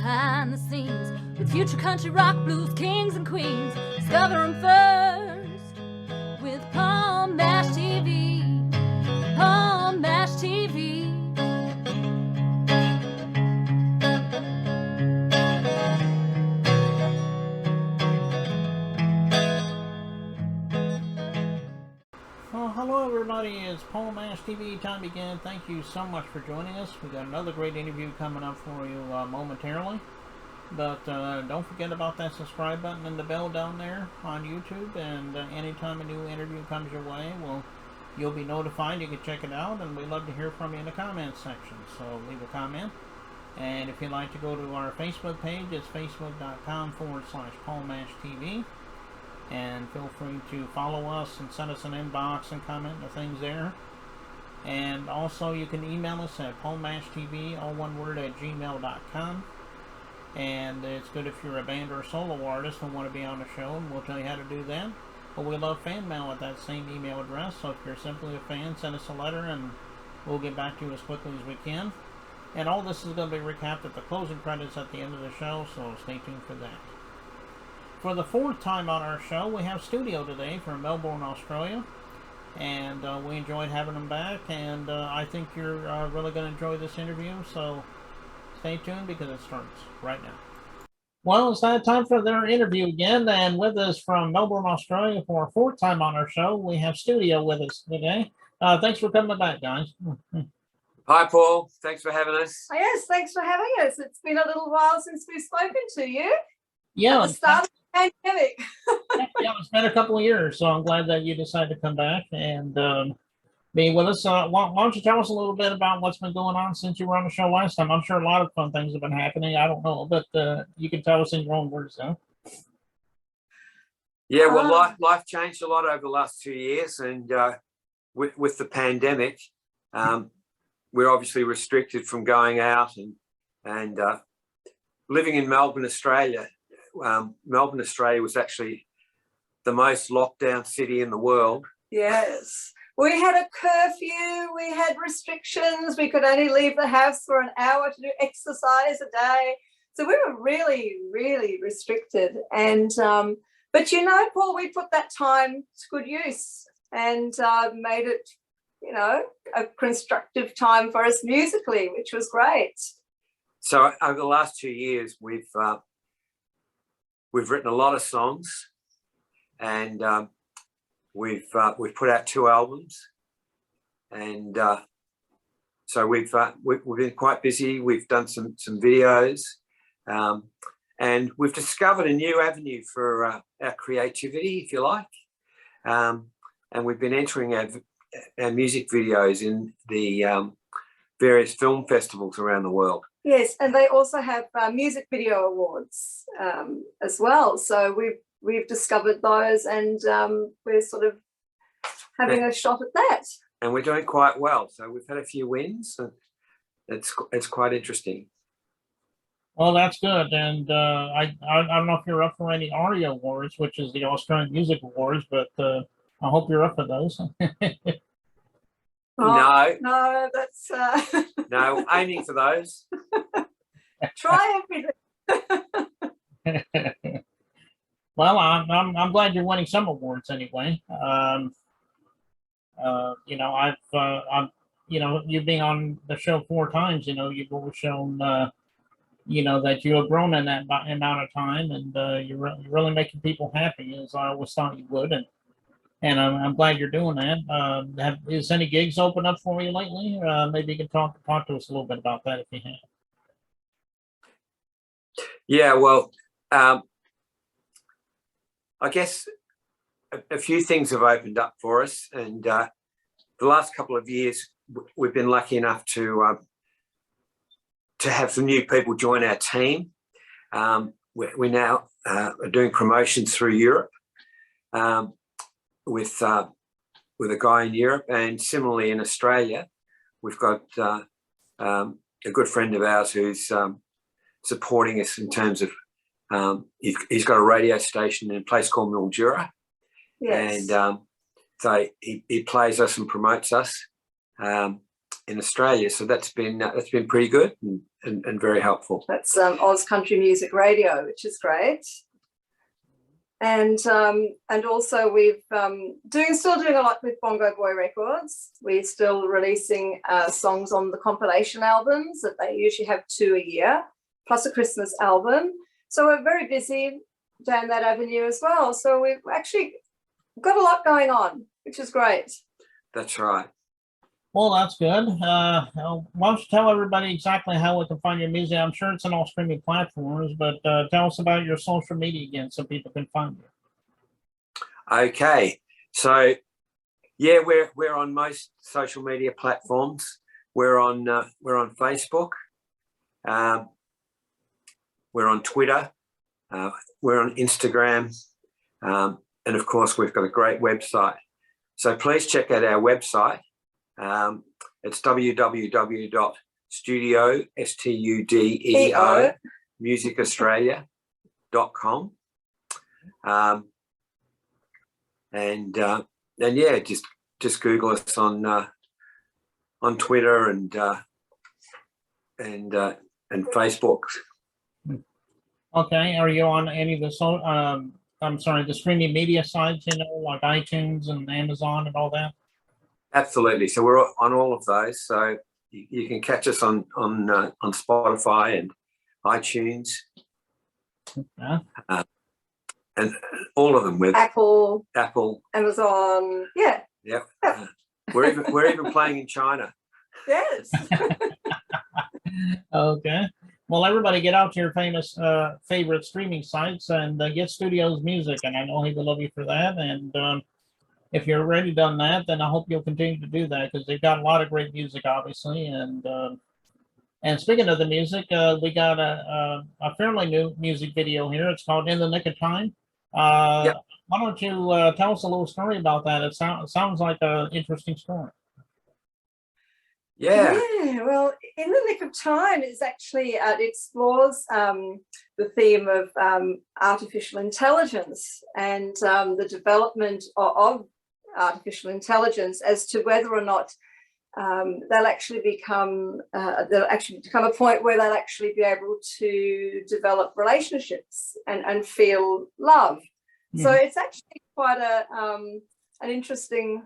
behind the scenes with future country rock blues kings and queens. Discover them first with Paul Mash TV. Paul Mash TV. Well, hello everybody, it's Paul Mash TV time again. Thank you so much for joining us. We've got another great interview coming up for you momentarily. But don't forget about that subscribe button and the bell down there on YouTube. And anytime a new interview comes your way, you'll be notified. You can check it out, and we love to hear from you in the comments section. So leave a comment. And if you'd like to go to our Facebook page, it's facebook.com/PaulMashTV. And feel free to follow us and send us an inbox and comment the things there. And also you can email us at paulmashtv, all one word, at gmail.com. And it's good if you're a band or a solo artist and want to be on the show, and we'll tell you how to do that. But we love fan mail at that same email address, so if you're simply a fan, send us a letter and we'll get back to you as quickly as we can. And all this is going to be recapped at the closing credits at the end of the show, so stay tuned for that. For the fourth time on our show, we have Studeo today from Melbourne, Australia. And we enjoyed having them back, and I think you're really going to enjoy this interview, so stay tuned because it starts right now. Well, it's that time for their interview again, and with us from Melbourne, Australia for our fourth time on our show, we have Studeo with us today. Thanks for coming back, guys. Hi, Paul. Thanks for having us. Yes, thanks for having us. It's been a little while since we've spoken to you. Yeah. At the start of the pandemic. Yeah, it's been a couple of years, so I'm glad that you decided to come back and be with us. Why don't you tell us a little bit about what's been going on since you were on the show last time? I'm sure a lot of fun things have been happening. I don't know, but you can tell us in your own words, though. Yeah, well, life changed a lot over the last 2 years, and with the pandemic, we're obviously restricted from going out and living in Melbourne, Australia. Melbourne, Australia was actually the most locked down city in the world. Yes. We had a curfew, we had restrictions, we could only leave the house for an hour to do exercise a day. So we were really, really restricted. And but you know, Paul, we put that time to good use and made it, you know, a constructive time for us musically, which was great. So over the last 2 years, we've written a lot of songs, and we've put out 2 albums, and so we've been quite busy. We've done some videos, and we've discovered a new avenue for our creativity, if you like, and we've been entering our music videos in the various film festivals around the world. Yes, and they also have music video awards as well. So we've discovered those, and we're sort of having a shot at that. And we're doing quite well. So we've had a few wins, and it's quite interesting. Well, that's good. And I don't know if you're up for any ARIA Awards, which is the Australian Music Awards, but I hope you're up for those. No, that's no, aiming for those. Try everything. Well, I'm glad you're winning some awards anyway. You know, I'm you know, you being on the show 4 times, you know, you've always shown you know, that you have grown in that amount of time, and you're really making people happy, as I always thought you would, and I'm glad you're doing that. Is any gigs open up for you lately? Maybe you can talk to us a little bit about that if you have. Yeah, well, I guess a few things have opened up for us, and the last couple of years we've been lucky enough to have some new people join our team. We now are doing promotions through Europe. With a guy in Europe, and similarly in Australia, we've got a good friend of ours who's supporting us in terms of he's got a radio station in a place called Mildura. Yes. And so he plays us and promotes us. in Australia. So that's been pretty good and very helpful. That's Oz Country Music Radio, which is great. And also we've still doing a lot with Bongo Boy Records. We're still releasing songs on the compilation albums that they usually have 2 a year, plus a Christmas album. So we're very busy down that avenue as well. So we've actually got a lot going on, which is great. That's right. Well, that's good. Why don't you tell everybody exactly how we can find your music? I'm sure it's on all streaming platforms, but tell us about your social media again so people can find you. Okay. So, yeah, we're on most social media platforms. We're on Facebook. We're on Twitter. We're on Instagram. And, of course, we've got a great website. So please check out our website. It's www.studeo, Studeo, musicaustralia.com. And yeah, just Google us on Twitter and Facebook. Okay. Are you on any of the the streaming media sites, like iTunes and Amazon and all that? Absolutely. So we're on all of those. So you can catch us on Spotify and iTunes, and all of them with Apple, Amazon. Yeah. We're even playing in China. Yes. Okay. Well, everybody get out to your famous favorite streaming sites and get Studio's music, and I know he will love you for that. And if you're already done that, then I hope you'll continue to do that because they've got a lot of great music, obviously. And speaking of the music, we got a fairly new music video here. It's called "In the Nick of Time." Yep. Why don't you tell us a little story about that? It sounds like an interesting story. Yeah. Well, In the Nick of Time is actually, it explores the theme of artificial intelligence and the development of artificial intelligence as to whether or not they'll actually become a point where they'll actually be able to develop relationships and feel love. Mm. So it's actually quite an interesting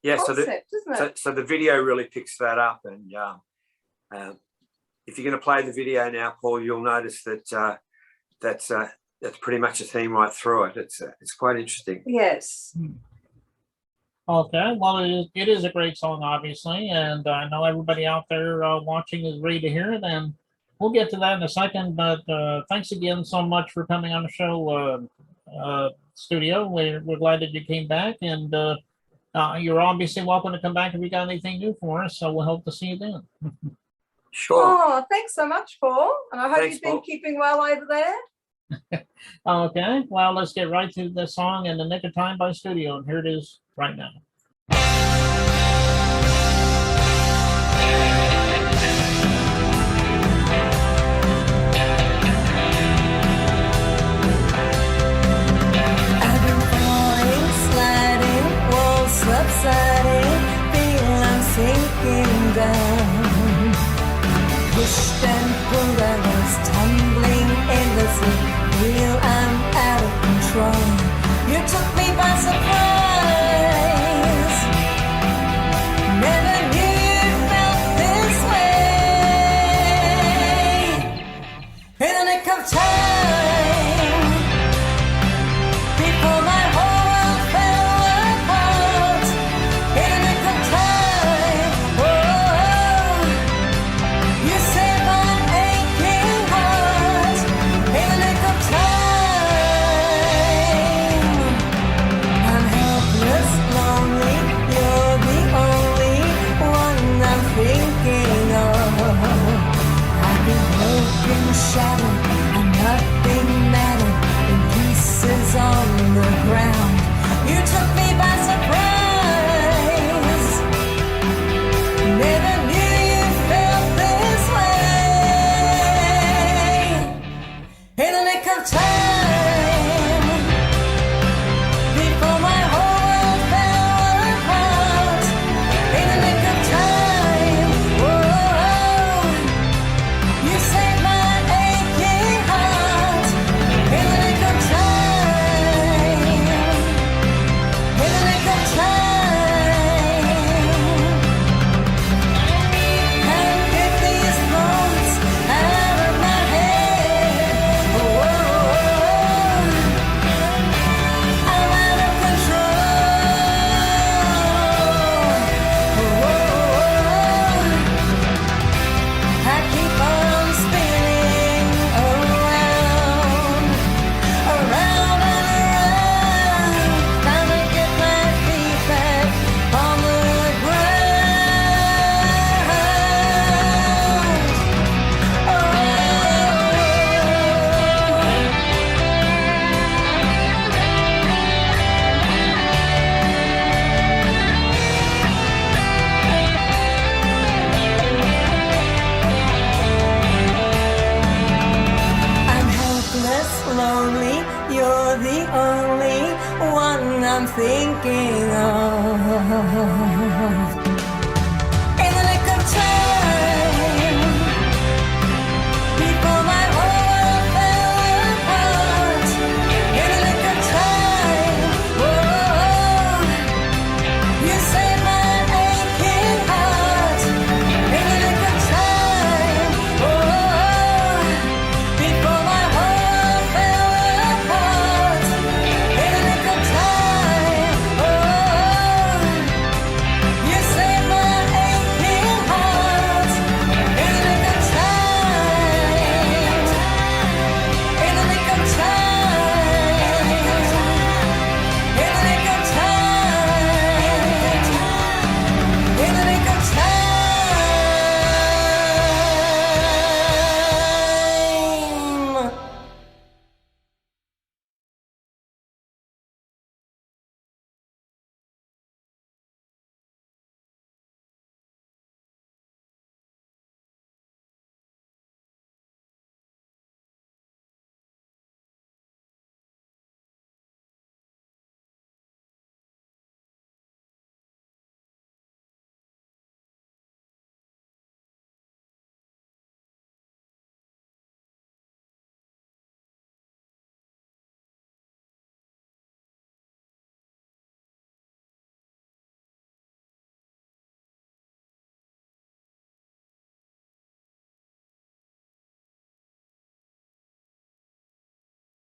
concept, isn't it? So the video really picks that up, and if you're going to play the video now, Paul, you'll notice that that's pretty much a theme right through it. It's quite interesting. Yes. Okay, well, it is a great song, obviously, and I know everybody out there watching is ready to hear it, and we'll get to that in a second, but thanks again so much for coming on the show, Studio. We're glad that you came back, and you're obviously welcome to come back if you got anything new for us, so we'll hope to see you then. Sure. Oh, thanks so much, Paul, and I hope you've been Paul. keeping well over there. Okay, well, let's get right to the song "In the Nick of Time" by Studeo, and here it is right now.